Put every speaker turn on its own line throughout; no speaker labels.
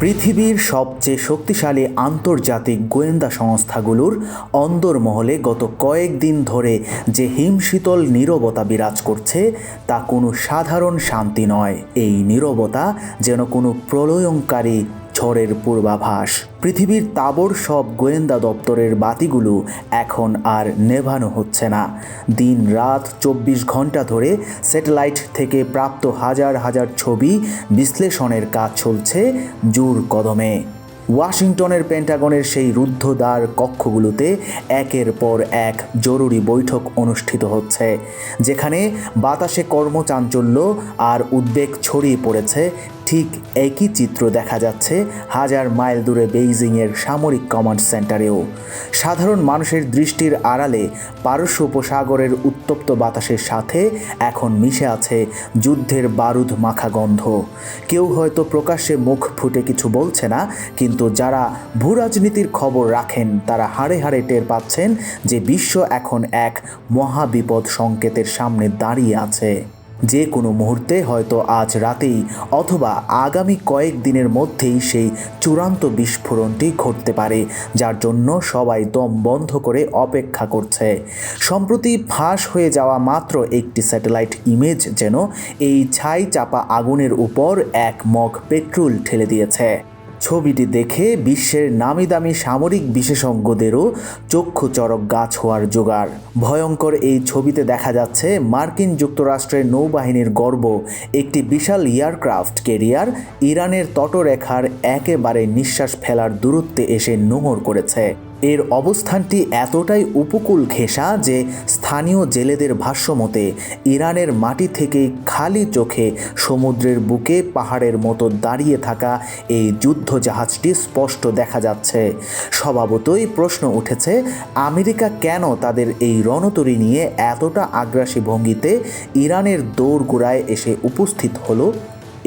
পৃথিবীর সবচেয়ে শক্তিশালী আন্তর্জাতিক গোয়েন্দা সংস্থাগুলোর অন্দরমহলে গত কয়েকদিন ধরে যে হিমশীতল নীরবতা বিরাজ করছে তা কোনো সাধারণ শান্তি নয়। এই নীরবতা যেন কোনো প্রলয়ঙ্কারী ঝড়ের পূর্বাভাস। পৃথিবীর তাবড় সব গোয়েন্দা দপ্তরের বাতিগুলো এখন আর নেভানো হচ্ছে না। দিন রাত 24 ঘন্টা ধরে স্যাটেলাইট থেকে প্রাপ্ত হাজার হাজার ছবি বিশ্লেষণের কাজ চলছে জোর কদমে। ওয়াশিংটনের পেন্টাগনের সেই রুদ্ধদ্বার কক্ষগুলোতে একের পর এক জরুরি বৈঠক অনুষ্ঠিত হচ্ছে, যেখানে বাতাসে কর্মচাঞ্চল্য আর উদ্বেগ ছড়িয়ে পড়েছে। ঠিক একই চিত্র দেখা যাচ্ছে হাজার মাইল দূরে বেইজিংয়ের সামরিক কমান্ড সেন্টারেও। সাধারণ মানুষের দৃষ্টির আড়ালে পারস্য উপসাগরের উত্তপ্ত বাতাসের সাথে এখন মিশে আছে যুদ্ধের বারুদ মাখা গন্ধ। কেউ হয়তো প্রকাশ্যে মুখ ফুটে কিছু বলছে না, কিন্তু যারা ভূরাজনীতির খবর রাখেন তারা হাড়ে হাড়ে টের পাচ্ছেন যে বিশ্ব এখন এক মহাবিপদ সংকেতের সামনে দাঁড়িয়ে আছে। যে কোনো মুহূর্তে, হয়তো আজ রাতেই অথবা আগামী কয়েকদিনের মধ্যেই সেই চূড়ান্ত বিস্ফোরণটি ঘটতে পারে, যার জন্য সবাই দম বন্ধ করে অপেক্ষা করছে। সম্প্রতি ফাঁস হয়ে যাওয়া মাত্র একটি স্যাটেলাইট ইমেজ যেন এই ছাই চাপা আগুনের উপর এক মগ পেট্রোল ঠেলে দিয়েছে। ছবিটি দেখে বিশ্বের নামি দামি সামরিক বিশেষজ্ঞদেরও চক্ষু চড়ক গাছ হওয়ার জোগাড়। ভয়ঙ্কর এই ছবিতে দেখা যাচ্ছে মার্কিন যুক্তরাষ্ট্রের নৌবাহিনীর গর্ব একটি বিশাল এয়ারক্রাফট ক্যারিয়ার ইরানের তটরেখার একেবারে নিঃশ্বাস ফেলার দূরত্বে এসে নোঙর করেছে। এর অবস্থানটি এতটাই উপকূল ঘেঁষা যে স্থানীয় জেলেদের ভাষ্যমতে ইরানের মাটি থেকে খালি চোখে সমুদ্রের বুকে পাহাড়ের মতো দাঁড়িয়ে থাকা এই যুদ্ধজাহাজটি স্পষ্ট দেখা যাচ্ছে। স্বভাবতই প্রশ্ন উঠেছে, আমেরিকা কেন তাদের এই রণতরী নিয়ে এতটা আগ্রাসী ভঙ্গিতে ইরানের দোরগোড়ায় এসে উপস্থিত হলো?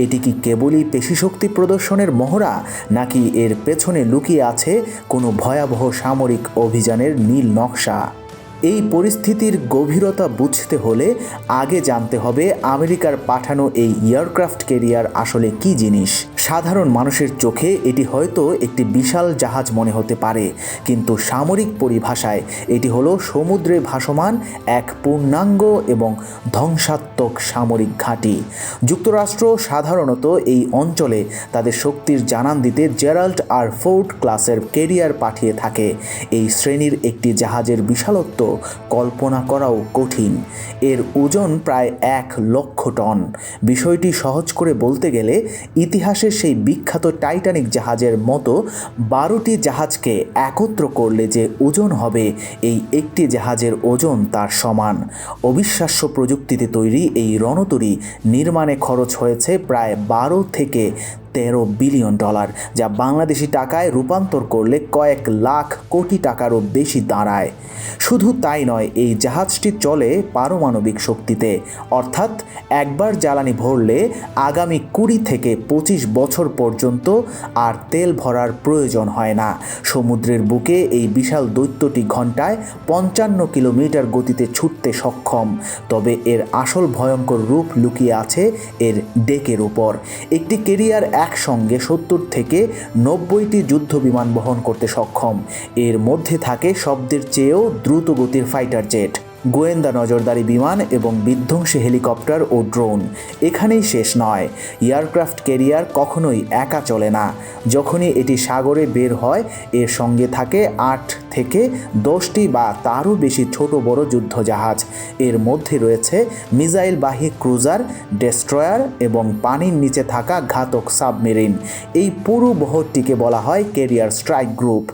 এটি কি কেবলই পেশিশক্তি প্রদর্শনের মহড়া, নাকি এর পেছনে লুকিয়ে আছে কোনো ভয়াবহ সামরিক অভিযানের নীল নকশা? এই পরিস্থিতির গভীরতা বুঝতে হলে আগে জানতে হবে আমেরিকার পাঠানো এই এয়ারক্রাফট ক্যারিয়ার আসলে কী জিনিস। সাধারণ মানুষের চোখে এটি হয়তো একটি বিশাল জাহাজ মনে হতে পারে, কিন্তু সামরিক পরিভাষায় এটি হলো সমুদ্রে ভাসমান এক পূর্ণাঙ্গ এবং ধ্বংসাত্মক সামরিক ঘাঁটি। যুক্তরাষ্ট্র সাধারণত এই অঞ্চলে তাদের শক্তির জানান দিতে জেরাল্ড আর ফোর্ড ক্লাসের ক্যারিয়ার পাঠিয়ে থাকে। এই শ্রেণীর একটি জাহাজের বিশালত্ব কল্পনা করাও কঠিন। এর ওজন প্রায় 1,00,000 টন। বিষয়টি সহজ করে বলতে গেলে ইতিহাসের সেই বিখ্যাত টাইটানিক জাহাজের মতো 12টি জাহাজকে একত্র করলে যে ওজন হবে, এই একটি জাহাজের ওজন তার সমান। অবিশ্বাস্য প্রযুক্তিতে তৈরি এই রণতরী নির্মাণে খরচ হয়েছে প্রায় 12 থেকে 13 বিলিয়ন ডলার, যা বাংলাদেশি টাকায় রূপান্তর করলে কয়েক লাখ কোটি টাকারও বেশি দাঁড়ায়। শুধু তাই নয়, এই জাহাজটি চলে পারমাণবিক শক্তিতে, অর্থাৎ একবার জ্বালানি ভরলে আগামী 20 থেকে 25 বছর পর্যন্ত আর তেল ভরার প্রয়োজন হয় না। সমুদ্রের বুকে এই বিশাল দৈত্যটি ঘন্টায় 55 কিলোমিটার গতিতে ছুটতে সক্ষম। তবে এর আসল ভয়ঙ্কর রূপ লুকিয়ে আছে এর ডেকের উপর। একটি ক্যারিয়ার একসঙ্গে 70 থেকে 90টি যুদ্ধ বিমান বহন করতে সক্ষম। এর মধ্যে থাকে শব্দের চেয়েও দ্রুত গতির ফাইটার জেট, গোয়েন্দা নজরদারি বিমান এবং বিধ্বংসী হেলিকপ্টার ও ড্রোন। এখানেই শেষ নয়, এয়ারক্রাফট ক্যারিয়ার কখনোই একা চলে না। যখনই এটি সাগরে বের হয়, এর সঙ্গে থাকে 8 থেকে 10টি বা তারও বেশি ছোট বড় যুদ্ধজাহাজ। এর মধ্যে রয়েছে মিসাইলবাহী ক্রুজার, ডেস্ট্রয়ার এবং পানির নিচে থাকা ঘাতক সাবমেরিন। এই পুরো বহরটিকে বলা হয় ক্যারিয়ার স্ট্রাইক গ্রুপ।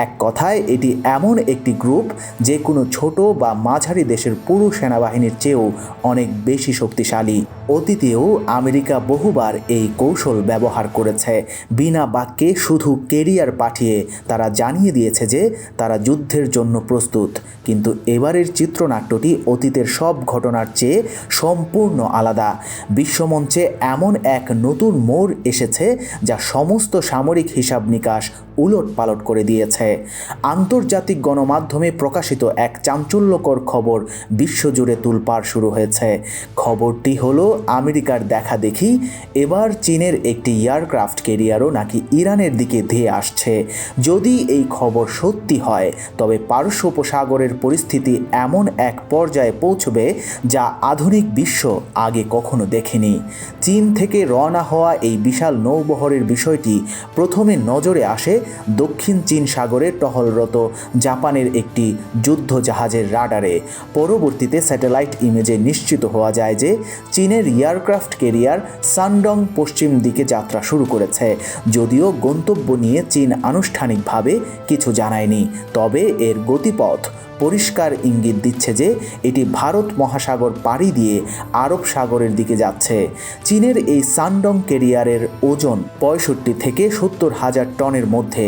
এক কথায় এটি এমন একটি গ্রুপ যে কোনো ছোট বা মাঝারি দেশের পুরো সেনাবাহিনীর চেয়েও অনেক বেশি শক্তিশালী। অতীতেও আমেরিকা বহুবার এই কৌশল ব্যবহার করেছে। বিনা বাক্যে শুধু ক্যারিয়ার পাঠিয়ে তারা জানিয়ে দিয়েছে যে তারা তারা যুদ্ধের জন্য প্রস্তুত। কিন্তু এবারের চিত্রনাট্যটি অতীতের সব ঘটনার চেয়ে সম্পূর্ণ আলাদা। বিশ্বমঞ্চে এমন এক নতুন মোড় এসেছে যা সমস্ত সামরিক হিসাব নিকাশ উলটপালট করে দিয়েছে। আন্তর্জাতিক গণমাধ্যমে প্রকাশিত এক চাঞ্চল্যকর খবর বিশ্বজুড়ে তোলপাড় শুরু হয়েছে। খবরটি হলো আমেরিকার দেখাদেখি এবার চীনের একটি এয়ারক্রাফট ক্যারিয়ারও নাকি ইরানের দিকে ধেয়ে আসছে। যদি এই খবর সত্যি হয় তবে পারস্য উপসাগরের পরিস্থিতি এমন এক পর্যায়ে পৌঁছবে যা আধুনিক বিশ্ব আগে কখনো দেখেনি। চীন থেকে রওনা হওয়া এই বিশাল নৌবহরের বিষয়টি প্রথমে নজরে আসে দক্ষিণ চীন সাগরে টহলরত জাপানের একটি যুদ্ধ জাহাজের রাডারে। পরবর্তীতে স্যাটেলাইট ইমেজে নিশ্চিত হওয়া যায় যে চীনের এয়ারক্রাফট ক্যারিয়ার সানডং পশ্চিম দিকে যাত্রা শুরু করেছে। যদিও গন্তব্য নিয়ে চীন আনুষ্ঠানিকভাবে কিছু জানায়নি, তবে এর গতিপথ পরিষ্কার ইঙ্গিত দিচ্ছে যে এটি ভারত মহাসাগর পাড়ি দিয়ে আরব সাগরের দিকে যাচ্ছে। চীনের এই সানডং ক্যারিয়ারের ওজন 65 থেকে 70 হাজার টনের মধ্যে।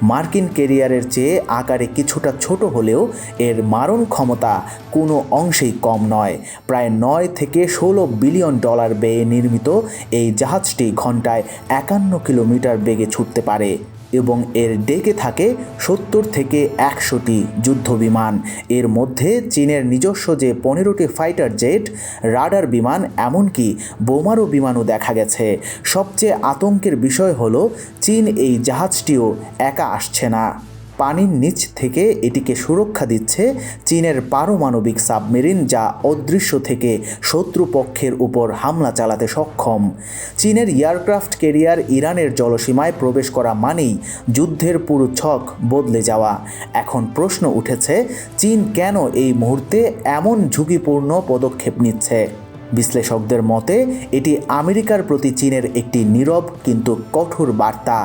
মার্কিন ক্যারিয়ারের চেয়ে আকারে কিছুটা ছোট হলেও এর মারণ ক্ষমতা কোনো অংশেই কম নয়। প্রায় 9 থেকে 16 বিলিয়ন ডলার ব্যয়ে নির্মিত এই জাহাজটি ঘন্টায় 51 কিলোমিটার বেগে ছুটতে পারে এবং এর ডেকে থাকে 70 থেকে 100টি যুদ্ধবিমান। এর মধ্যে চীনের নিজস্ব যে 15টি ফাইটার জেট, রাডার বিমান, এমনকি বোমারু বিমানও দেখা গেছে। সবচেয়ে আতঙ্কের বিষয় হলো চীন এই জাহাজটিও একা আসছে না। পানির নিচ থেকে এটিকে সুরক্ষা দিচ্ছে চীনের পারমাণবিক সাবমেরিন, যা অদৃশ্য থেকে শত্রুপক্ষের উপর হামলা চালাতে সক্ষম। চীনের এয়ারক্রাফট ক্যারিয়ার ইরানের জলসীমায় প্রবেশ করা মানেই যুদ্ধের পুরো ছক বদলে যাওয়া। এখন প্রশ্ন উঠেছে, চীন কেন এই মুহূর্তে এমন ঝুঁকিপূর্ণ পদক্ষেপ নিচ্ছে? বিশ্লেষকদের মতে এটি আমেরিকার প্রতি চীনের একটি নীরব কিন্তু কঠোর বার্তা।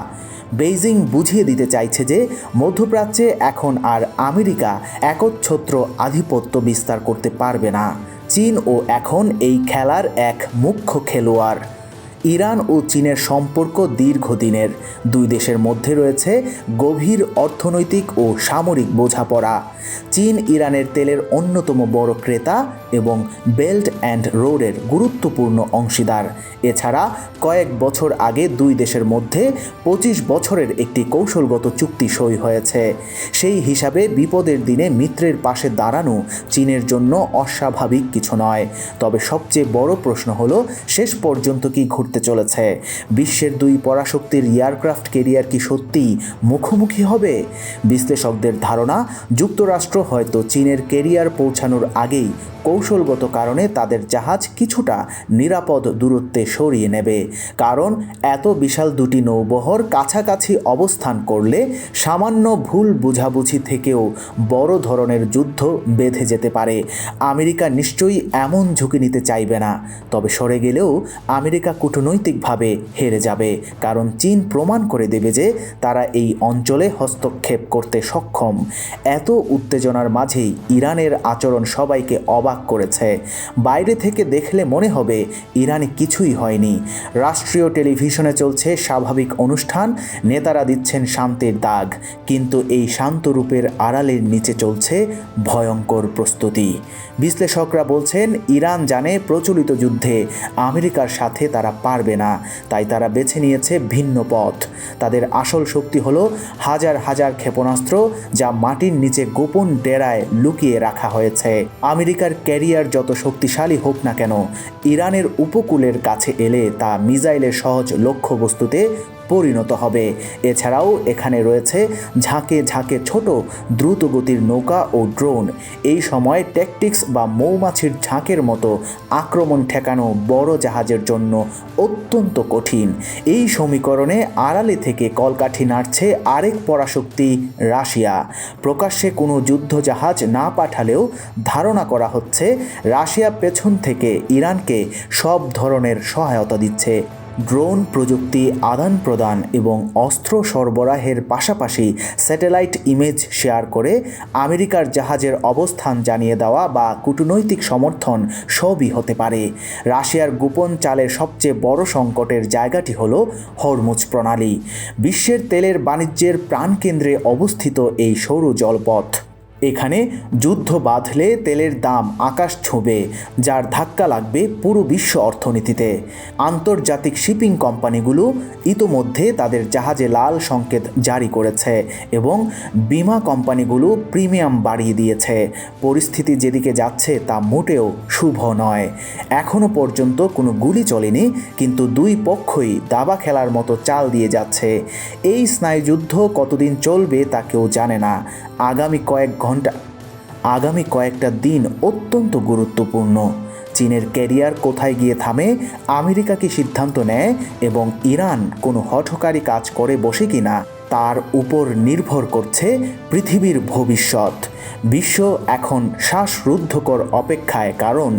বেইজিং বুঝিয়ে দিতে চাইছে যে মধ্যপ্রাচ্যে এখন আর আমেরিকা একচ্ছত্র আধিপত্য বিস্তার করতে পারবে না। চীনও এখন এই খেলার এক মুখ্য খেলোয়াড়। ইরান ও চীনের সম্পর্ক দীর্ঘদিনের। দুই দেশের মধ্যে রয়েছে গভীর অর্থনৈতিক ও সামরিক বোঝাপড়া। চীন ইরানের তেলের অন্যতম বড় ক্রেতা এবং বেল্ট অ্যান্ড রোডের গুরুত্বপূর্ণ অংশীদার। এছাড়া কয়েক বছর আগে দুই দেশের মধ্যে 25 বছরের একটি কৌশলগত চুক্তি সই হয়েছে। সেই হিসাবে বিপদের দিনে মিত্রের পাশে দাঁড়ানো চীনের জন্য অস্বাভাবিক কিছু নয়। তবে সবচেয়ে বড় প্রশ্ন হলো, শেষ পর্যন্ত কি ঘটতে চলেছে? বিশ্বের দুই পরাশক্তির এয়ারক্রাফট ক্যারিয়ার কি সত্যিই মুখোমুখি হবে? বিশ্লেষকদের ধারণা, যুক্তরাষ্ট্র হয়তো চীনের ক্যারিয়ার পৌঁছানোর আগেই কৌশলগত কারণে তাদের জাহাজ কিছুটা নিরাপদ দূরত্বে সরিয়ে নেবে। কারণ এত বিশাল দুটি নৌবহর কাছাকাছি অবস্থান করলে সামান্য ভুল বুঝাবুঝি থেকেও বড় ধরনের যুদ্ধ বেঁধে যেতে পারে। আমেরিকা নিশ্চয়ই এমন ঝুঁকি নিতে চাইবে না। তবে সরে গেলেও আমেরিকা কূটনৈতিকভাবে হেরে যাবে, কারণ চীন প্রমাণ করে দেবে যে তারা এই অঞ্চলে হস্তক্ষেপ করতে সক্ষম। এত উত্তেজনার মাঝেই ইরানের আচরণ সবাইকে অবাক করেছে। বাইরে থেকে দেখলে মনে হবে ইরানে কিছুই হয়নি। রাষ্ট্রীয় টেলিভিশনে চলছে স্বাভাবিক অনুষ্ঠান, নেতারা দিচ্ছেন শান্তির দাগ, কিন্তু এই শান্ত রূপের আড়ালের নিচে চলছে ভয়ঙ্কর প্রস্তুতি। বিশ্লেষকরা বলছেন, ইরান জানে প্রচলিত যুদ্ধে আমেরিকার সাথে তারা পারবে না, তাই তারা বেছে নিয়েছে ভিন্ন পথ। তাদের আসল শক্তি হলো হাজার হাজার ক্ষেপণাস্ত্র, যা মাটির নিচে গোপন ডেরায় লুকিয়ে রাখা হয়েছে। আমেরিকার ক্যারিয়ার যত শক্তিশালী হোক না কেন, ইরানের উপকূলের কাছে এলে তা মিসাইলের সহজ লক্ষ্যবস্তুতে পরিণত হবে। এছাড়াও এখানে রয়েছে ঝাঁকে ঝাঁকে ছোট দ্রুতগতির নৌকা ও ড্রোন। এই সময় ট্যাকটিক্স বা মৌমাছির ঝাঁকের মতো আক্রমণ ঠেকানো বড় জাহাজের জন্য অত্যন্ত কঠিন। এই সমীকরণে আড়ালে থেকে কলকাঠি নাড়ছে আরেক পরাশক্তি রাশিয়া। প্রকাশ্যে কোনো যুদ্ধ জাহাজ না পাঠালেও ধারণা করা হচ্ছে রাশিয়া পেছন থেকে ইরানকে সব ধরনের সহায়তা দিচ্ছে। ড্রোন প্রযুক্তি আদান প্রদান এবং অস্ত্র সরবরাহের পাশাপাশি স্যাটেলাইট ইমেজ শেয়ার করে আমেরিকার জাহাজের অবস্থান জানিয়ে দেওয়া বা কূটনৈতিক সমর্থন সবই হতে পারে। রাশিয়ার গোপন চালের সবচেয়ে বড় সংকটের জায়গাটি হল হরমুজ প্রণালী। বিশ্বের তেলের বাণিজ্যের প্রাণকেন্দ্রে অবস্থিত এই সৌর জলপথ। এখানে যুদ্ধ বাঁধলে তেলের দাম আকাশ ছুঁবে, যার ধাক্কা লাগবে পুরো বিশ্ব অর্থনীতিতে। আন্তর্জাতিক শিপিং কোম্পানিগুলো ইতোমধ্যে তাদের জাহাজে লাল সংকেত জারি করেছে এবং বিমা কোম্পানিগুলো প্রিমিয়াম বাড়িয়ে দিয়েছে। পরিস্থিতি যেদিকে যাচ্ছে তা মোটেও শুভ নয়। এখনও পর্যন্ত কোনো গুলি চলেনি, কিন্তু দুই পক্ষই দাবা খেলার মতো চাল দিয়ে যাচ্ছে। এই স্নায়ুযুদ্ধ কতদিন চলবে তা কেউ জানে না। আগামী কয়েকটা দিন অত্যন্ত গুরুত্বপূর্ণ। চীনের ক্যারিয়ার কোথায় গিয়ে থামে, আমেরিকা কি সিদ্ধান্ত নেয় এবং ইরান কোনো হঠকারী কাজ করে বসে কিনা, তার উপর নির্ভর করছে পৃথিবীর ভবিষ্যৎ। বিশ্ব এখন শ্বাসরুদ্ধকর অপেক্ষায়, কারণ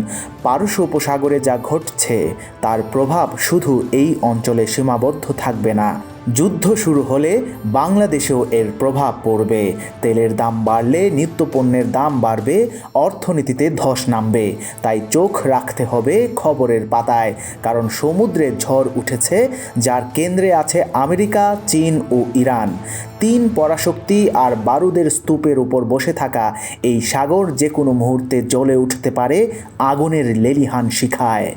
পারস্য উপসাগরে যা ঘটছে তার প্রভাব শুধু এই অঞ্চলে সীমাবদ্ধ থাকবে না। যুদ্ধ শুরু হলে বাংলাদেশেও এর প্রভাব পড়বে। তেলের দাম বাড়লে নিত্যপণ্যের দাম বাড়বে, অর্থনীতিতে ধস নামবে। তাই চোখ রাখতে হবে খবরের পাতায়, কারণ সমুদ্রে ঝড় উঠেছে, যার কেন্দ্রে আছে আমেরিকা, চীন ও ইরান। তিন পরাশক্তি আর বারুদের স্তূপের উপর বসে থাকা এই সাগর যে কোনো মুহূর্তে জ্বলে উঠতে পারে আগুনের লেলিহান শিখায়।